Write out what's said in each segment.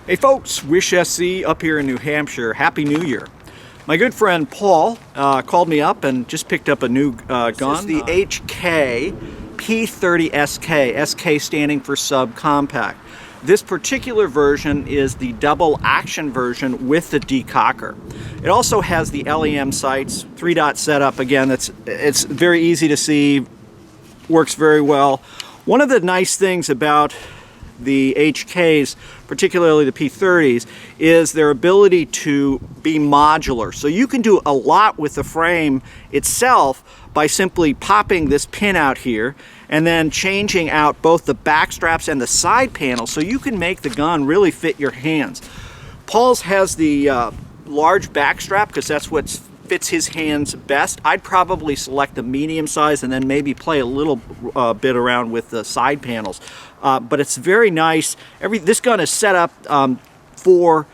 Hey folks, Wish SC up here in New Hampshire. Happy New Year. My good friend Paul called me up and just picked up a new gun. This is the HK P30SK, SK standing for subcompact. This particular version is the double action version with the decocker. It also has the LEM sights, 3-dot setup. Again, it's very easy to see, works very well. One of the nice things about the HKs, particularly the P30s, is their ability to be modular. So you can do a lot with the frame itself by simply popping this pin out here and then changing out both the back straps and the side panel so you can make the gun really fit your hands. Paul's has the large back strap because that's what fits his hands best. I'd probably select the medium size and then maybe play a little bit around with the side panels. But it's very nice. This gun is set up for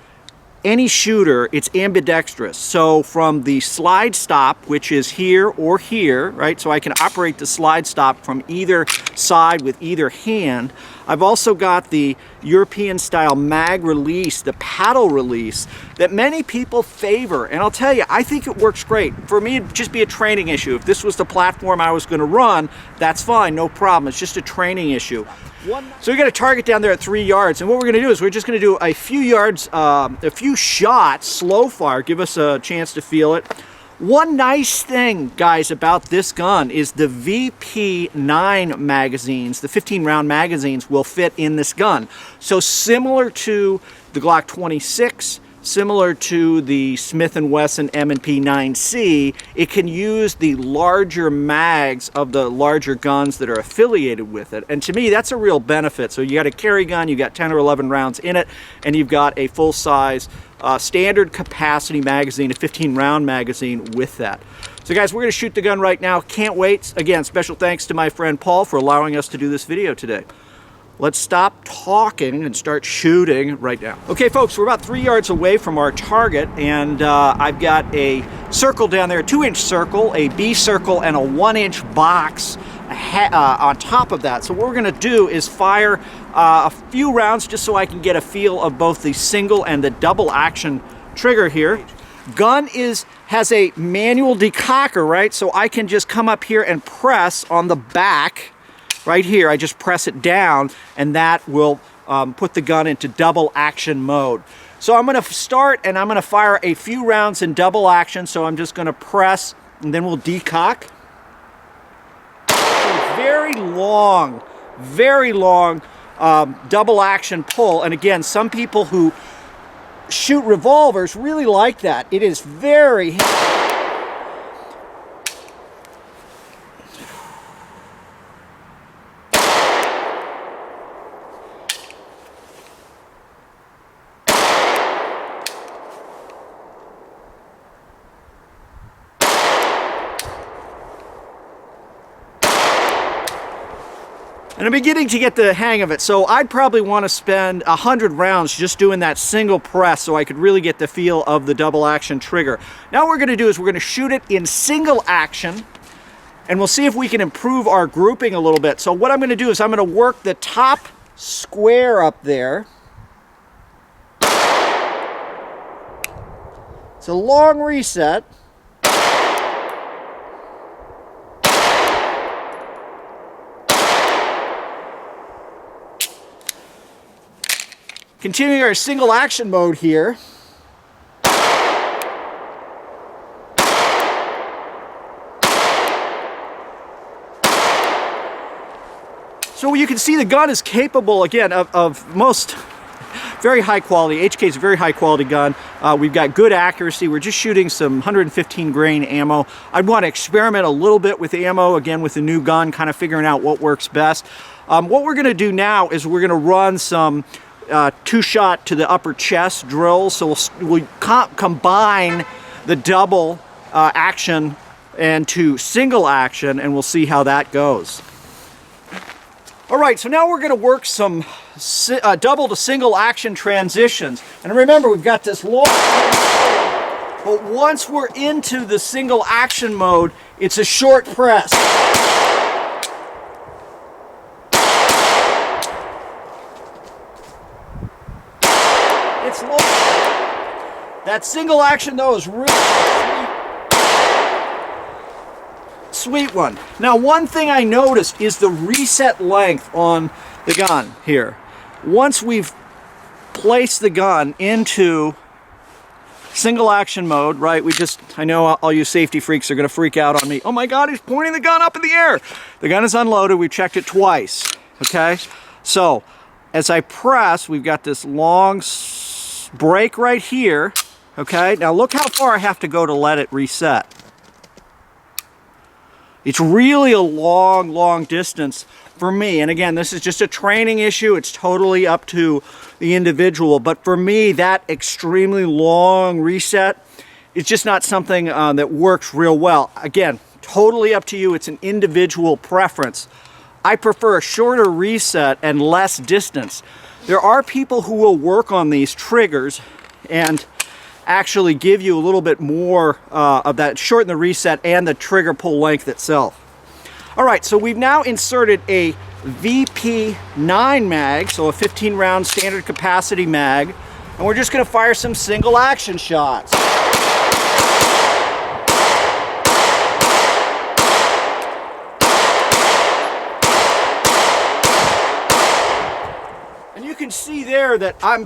any shooter. It's ambidextrous. So from the slide stop, which is here or here, right? So I can operate the slide stop from either side with either hand. I've also got the European style mag release, the paddle release, that many people favor. And I'll tell you, I think it works great. For me, it'd just be a training issue. If this was the platform I was going to run, that's fine, no problem. It's just a training issue. So we got a target down there at 3 yards, and what we're going to do is we're just going to do a few yards, a few shots, slow fire, give us a chance to feel it. One nice thing, guys, about this gun is the VP9 magazines, the 15-round magazines, will fit in this gun. So similar to the Glock 26, similar to the Smith & Wesson M&P 9C, it can use the larger mags of the larger guns that are affiliated with it. And to me, that's a real benefit. So you got a carry gun, you got 10 or 11 rounds in it, and you've got a full-size standard capacity magazine, a 15-round magazine with that. So guys, we're going to shoot the gun right now. Can't wait. Again, special thanks to my friend Paul for allowing us to do this video today. Let's stop talking and start shooting right now. Okay folks, we're about 3 yards away from our target, and I've got a circle down there, a 2-inch circle, a B circle, and a 1-inch box on top of that. So what we're going to do is fire a few rounds just so I can get a feel of both the single and the double action trigger here. Gun has a manual decocker, right? So I can just come up here and press on the back right here. I just press it down, and that will put the gun into double action mode. So I'm going to start, and I'm going to fire a few rounds in double action. So I'm just going to press, and then we'll decock. Very long double action pull. And again, some people who shoot revolvers really like that. It is very and I'm beginning to get the hang of it. So I'd probably want to spend 100 rounds just doing that single press so I could really get the feel of the double action trigger. Now what we're going to do is we're going to shoot it in single action, and we'll see if we can improve our grouping a little bit. So what I'm going to do is I'm going to work the top square up there. It's a long reset. Continuing our single action mode here. So you can see the gun is capable, again, of most very high quality. HK is a very high quality gun. We've got good accuracy. We're just shooting some 115 grain ammo. I'd want to experiment a little bit with ammo, again, with the new gun, kind of figuring out what works best. What we're going to do now is we're going to run some 2-shot to the upper chest drills. So we'll combine the double action into single action, and we'll see how that goes. All right, so now we're going to work some double to single action transitions. And remember, we've got this long, but once we're into the single action mode, it's a short press. That single action though is really sweet one. Now one thing I noticed is the reset length on the gun here. Once we've placed the gun into single action mode, right? I know all you safety freaks are gonna freak out on me. Oh my God, he's pointing the gun up in the air. The gun is unloaded, we checked it twice, okay? So, as I press, we've got this long break right here, okay? Now look how far I have to go to let it reset. It's really a long, long distance for me. And again, this is just a training issue. It's totally up to the individual. But for me, that extremely long reset is just not something that works real well. Again, totally up to you. It's an individual preference. I prefer a shorter reset and less distance. There are people who will work on these triggers and actually give you a little bit more of that, shorten the reset and the trigger pull length itself. All right, so we've now inserted a VP9 mag, so a 15 round standard capacity mag, and we're just gonna fire some single action shots. And you can see there that I'm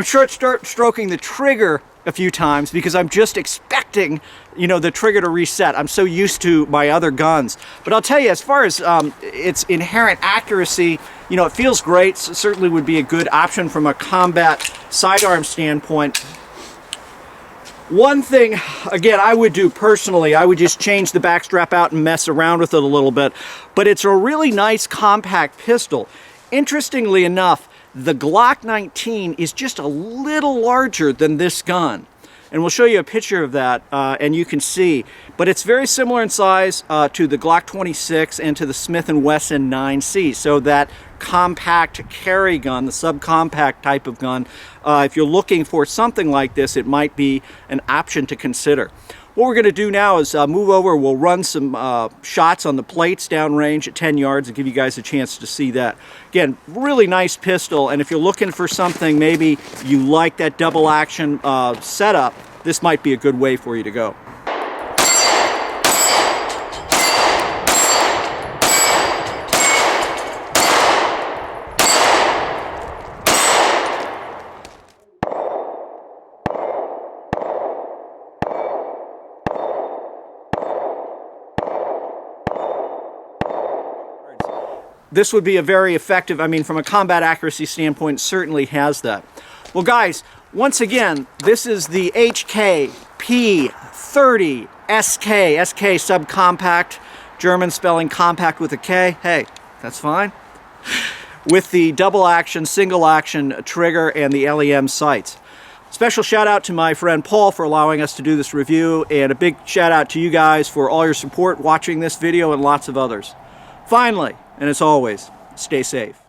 short stroking the trigger a few times because I'm just expecting, you know, the trigger to reset. I'm so used to my other guns. But I'll tell you, as far as its inherent accuracy, you know, it feels great. So certainly would be a good option from a combat sidearm standpoint. One thing, again, I would do personally, I would just change the back strap out and mess around with it a little bit. But it's a really nice compact pistol. Interestingly enough, the Glock 19 is just a little larger than this gun. And we'll show you a picture of that and you can see. But it's very similar in size to the Glock 26 and to the Smith & Wesson 9C. So that compact carry gun, the subcompact type of gun, if you're looking for something like this, it might be an option to consider. What we're going to do now is move over. We'll run some shots on the plates downrange at 10 yards and give you guys a chance to see that. Again, really nice pistol, and if you're looking for something, maybe you like that double action setup, this might be a good way for you to go. This would be a very effective, I mean, from a combat accuracy standpoint, certainly has that. Well, guys, once again, this is the HK P30SK, SK subcompact, German spelling compact with a K. Hey, that's fine. With the double action, single action trigger and the LEM sights. Special shout out to my friend Paul for allowing us to do this review, and a big shout out to you guys for all your support watching this video and lots of others. Finally, and as always, stay safe.